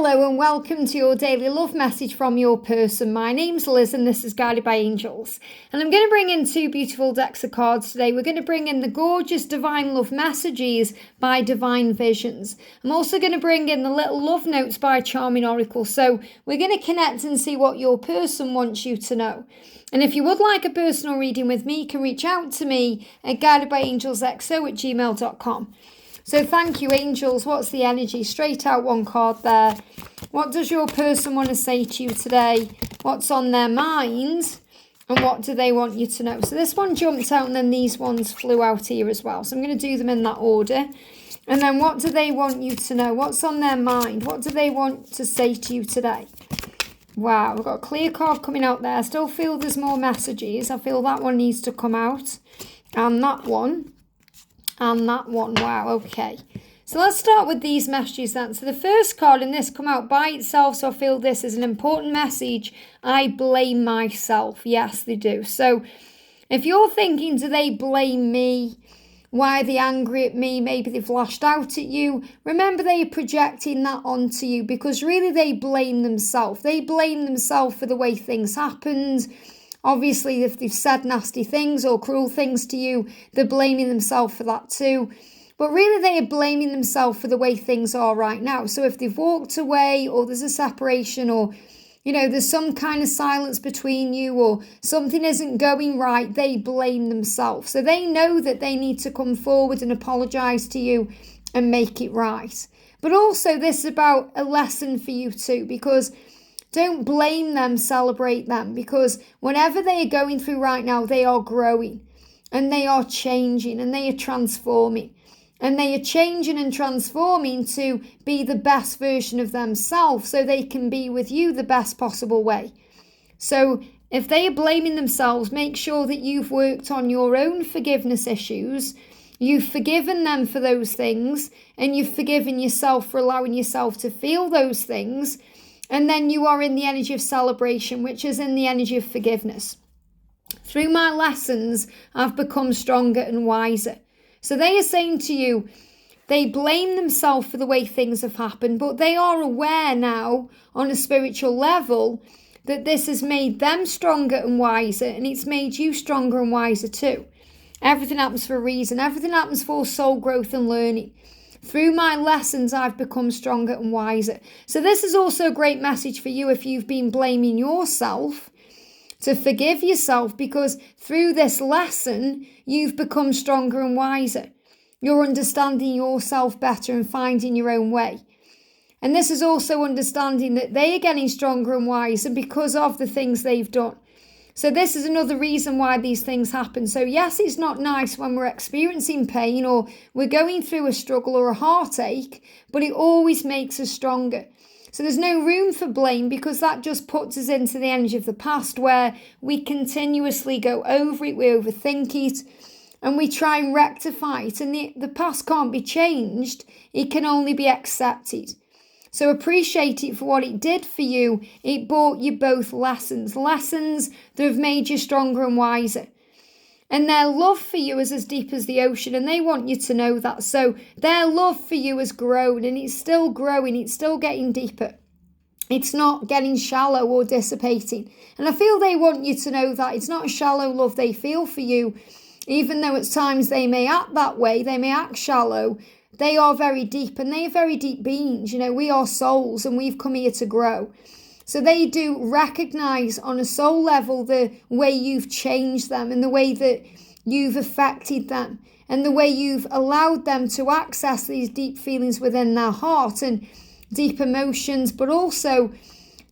Hello and welcome to your daily love message from your person. My name's Liz and this is Guided by Angels. And I'm going to bring in two beautiful decks of cards today. We're going to bring in the gorgeous Divine Love Messages by Divine Visions. I'm also going to bring in the Little Love Notes by Charming Oracle. So we're going to connect and see what your person wants you to know. And if you would like a personal reading with me, you can reach out to me at guidedbyangelsxo@gmail.com. So thank you, angels. What's the energy? Straight out one card there. What does your person want to say to you today? What's on their mind? And what do they want you to know? So this one jumped out and then these ones flew out here as well. So I'm going to do them in that order. And then what do they want you to know? What's on their mind? What do they want to say to you today? Wow, we've got a clear card coming out there. I still feel there's more messages. I feel that one needs to come out. And that one. And that one. Wow, okay. So let's start with these messages then. So the first card in this come out by itself. So I feel this is an important message. I blame myself. Yes, they do. So if you're thinking, do they blame me? Why are they angry at me? Maybe they've lashed out at you. Remember, they are projecting that onto you because really they blame themselves. They blame themselves for the way things happened. Obviously, if they've said nasty things or cruel things to you, they're blaming themselves for that too. But really, they are blaming themselves for the way things are right now. So if they've walked away or there's a separation or, there's some kind of silence between you or something isn't going right, they blame themselves. So they know that they need to come forward and apologise to you and make it right. But also, this is about a lesson for you too, because don't blame them, celebrate them, because whatever they are going through right now, they are growing and they are changing and they are transforming and they are changing and transforming to be the best version of themselves so they can be with you the best possible way. So if they are blaming themselves, make sure that you've worked on your own forgiveness issues. You've forgiven them for those things and you've forgiven yourself for allowing yourself to feel those things. And then you are in the energy of celebration, which is in the energy of forgiveness. Through my lessons, I've become stronger and wiser. So they are saying to you, they blame themselves for the way things have happened, but they are aware now on a spiritual level that this has made them stronger and wiser, and it's made you stronger and wiser too. Everything happens for a reason. Everything happens for soul growth and learning. Through my lessons, I've become stronger and wiser. So this is also a great message for you if you've been blaming yourself, to forgive yourself, because through this lesson, you've become stronger and wiser. You're understanding yourself better and finding your own way. And this is also understanding that they are getting stronger and wiser because of the things they've done. So this is another reason why these things happen. So yes, it's not nice when we're experiencing pain or we're going through a struggle or a heartache, but it always makes us stronger. So there's no room for blame because that just puts us into the energy of the past where we continuously go over it, we overthink it, and we try and rectify it. And the past can't be changed, it can only be accepted. So appreciate it for what it did for you. It brought you both lessons that have made you stronger and wiser. And their love for you is as deep as the ocean, and they want you to know that. So their love for you has grown, and it's still growing. It's still getting deeper. It's not getting shallow or dissipating. And I feel they want you to know that it's not a shallow love they feel for you, even though at times they may act that way, they may act shallow. They are very deep and they are very deep beings. We are souls and we've come here to grow. So they do recognize on a soul level the way you've changed them and the way that you've affected them and the way you've allowed them to access these deep feelings within their heart and deep emotions, but also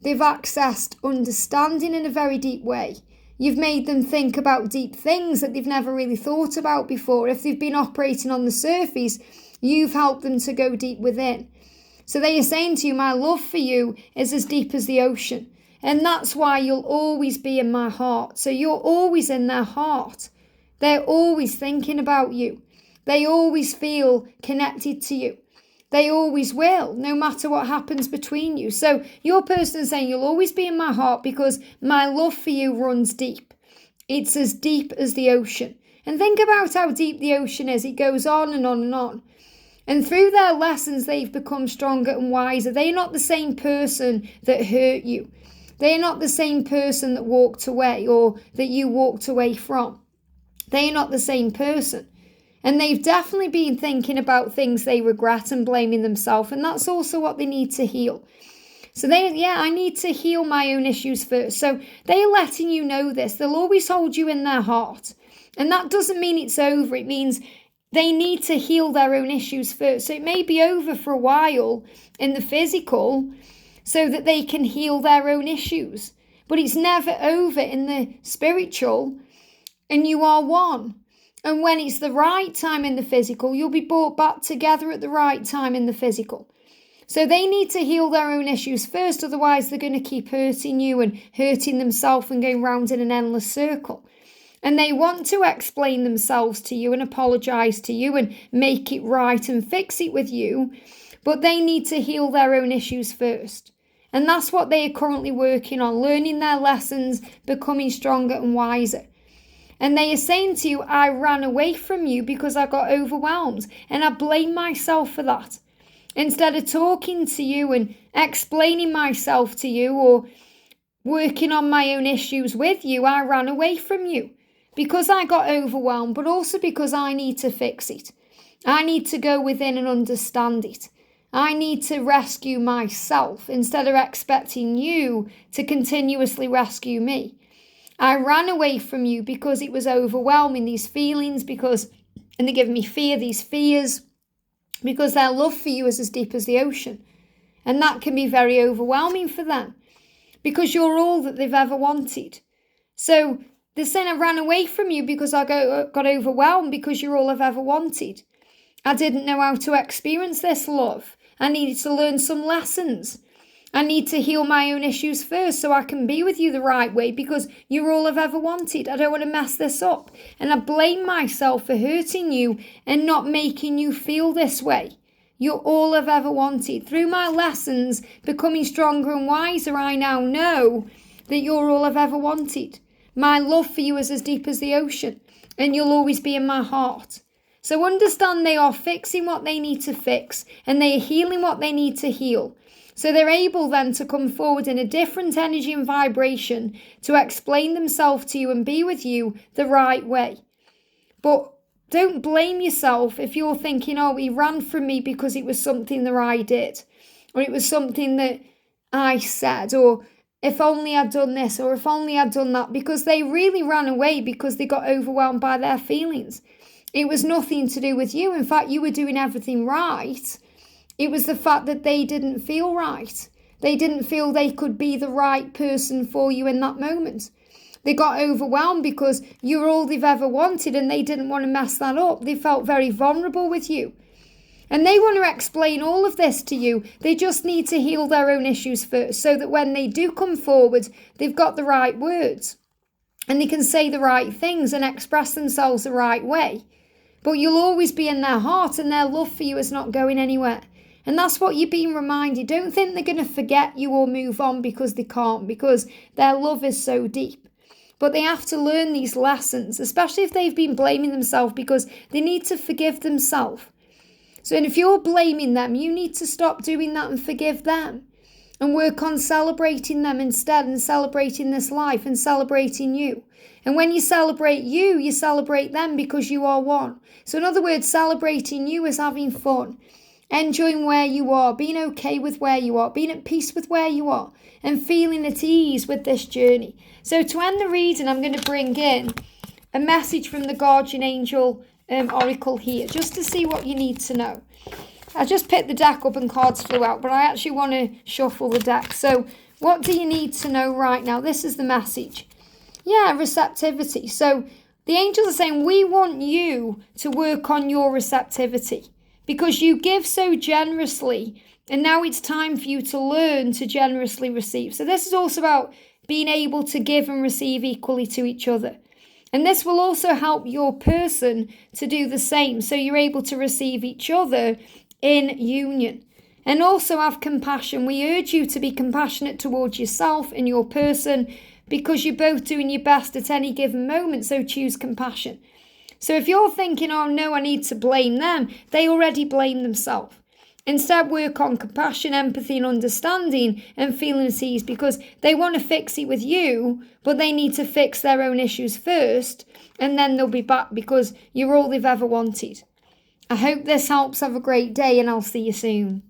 they've accessed understanding in a very deep way. You've made them think about deep things that they've never really thought about before. If they've been operating on the surface, you've helped them to go deep within. So they are saying to you, my love for you is as deep as the ocean. And that's why you'll always be in my heart. So you're always in their heart. They're always thinking about you. They always feel connected to you. They always will, no matter what happens between you. So your person is saying, you'll always be in my heart because my love for you runs deep. It's as deep as the ocean. And think about how deep the ocean is. It goes on and on and on. And through their lessons, they've become stronger and wiser. They're not the same person that hurt you. They're not the same person that walked away or that you walked away from. They're not the same person. And they've definitely been thinking about things they regret and blaming themselves. And that's also what they need to heal. So I need to heal my own issues first. So they're letting you know this. They'll always hold you in their heart. And that doesn't mean it's over. It means they need to heal their own issues first. So it may be over for a while in the physical so that they can heal their own issues. But it's never over in the spiritual, and you are one. And when it's the right time in the physical, you'll be brought back together at the right time in the physical. So they need to heal their own issues first, otherwise they're going to keep hurting you and hurting themselves and going round in an endless circle. And they want to explain themselves to you and apologise to you and make it right and fix it with you, but they need to heal their own issues first. And that's what they are currently working on, learning their lessons, becoming stronger and wiser. And they are saying to you, I ran away from you because I got overwhelmed, and I blame myself for that. Instead of talking to you and explaining myself to you or working on my own issues with you, I ran away from you because I got overwhelmed, but also because I need to fix it. I need to go within and understand it. I need to rescue myself instead of expecting you to continuously rescue me. I ran away from you because it was overwhelming, these feelings, and they give me fear, these fears, because their love for you is as deep as the ocean. And that can be very overwhelming for them because you're all that they've ever wanted. So they're saying, I ran away from you because I got overwhelmed because you're all I've ever wanted. I didn't know how to experience this love. I needed to learn some lessons. I need to heal my own issues first so I can be with you the right way because you're all I've ever wanted. I don't want to mess this up. And I blame myself for hurting you and not making you feel this way. You're all I've ever wanted. Through my lessons, becoming stronger and wiser, I now know that you're all I've ever wanted. My love for you is as deep as the ocean, and you'll always be in my heart. So understand they are fixing what they need to fix, and they are healing what they need to heal. So they're able then to come forward in a different energy and vibration to explain themselves to you and be with you the right way. But don't blame yourself if you're thinking, oh, he ran from me because it was something that I did, or it was something that I said, or if only I'd done this, or if only I'd done that, because they really ran away because they got overwhelmed by their feelings. It was nothing to do with you. In fact, you were doing everything right. It was the fact that they didn't feel right. They didn't feel they could be the right person for you in that moment. They got overwhelmed because you were all they've ever wanted and they didn't want to mess that up. They felt very vulnerable with you. And they want to explain all of this to you. They just need to heal their own issues first so that when they do come forward, they've got the right words and they can say the right things and express themselves the right way. But you'll always be in their heart and their love for you is not going anywhere. And that's what you're being reminded. Don't think they're going to forget you or move on because they can't, because their love is so deep. But they have to learn these lessons, especially if they've been blaming themselves, because they need to forgive themselves. So and if you're blaming them, you need to stop doing that and forgive them. And work on celebrating them instead, and celebrating this life and celebrating you. And when you celebrate you celebrate them because you are one. So in other words, celebrating you is having fun. Enjoying where you are, being okay with where you are, being at peace with where you are, and feeling at ease with this journey. So to end the reading, I'm going to bring in a message from the Guardian Angel Oracle here, just to see what you need to know. I just picked the deck up and cards flew out, but I actually want to shuffle the deck. So what do you need to know right now? This is the message. Yeah, receptivity. So the angels are saying, we want you to work on your receptivity because you give so generously, and now it's time for you to learn to generously receive. So this is also about being able to give and receive equally to each other. And this will also help your person to do the same. So you're able to receive each other in union. And also have compassion. We urge you to be compassionate towards yourself and your person because you're both doing your best at any given moment. So choose compassion. So if you're thinking, oh no, I need to blame them, they already blame themselves. Instead, work on compassion, empathy and understanding and feeling at ease, because they want to fix it with you, but they need to fix their own issues first, and then they'll be back because you're all they've ever wanted. I hope this helps. Have a great day, and I'll see you soon.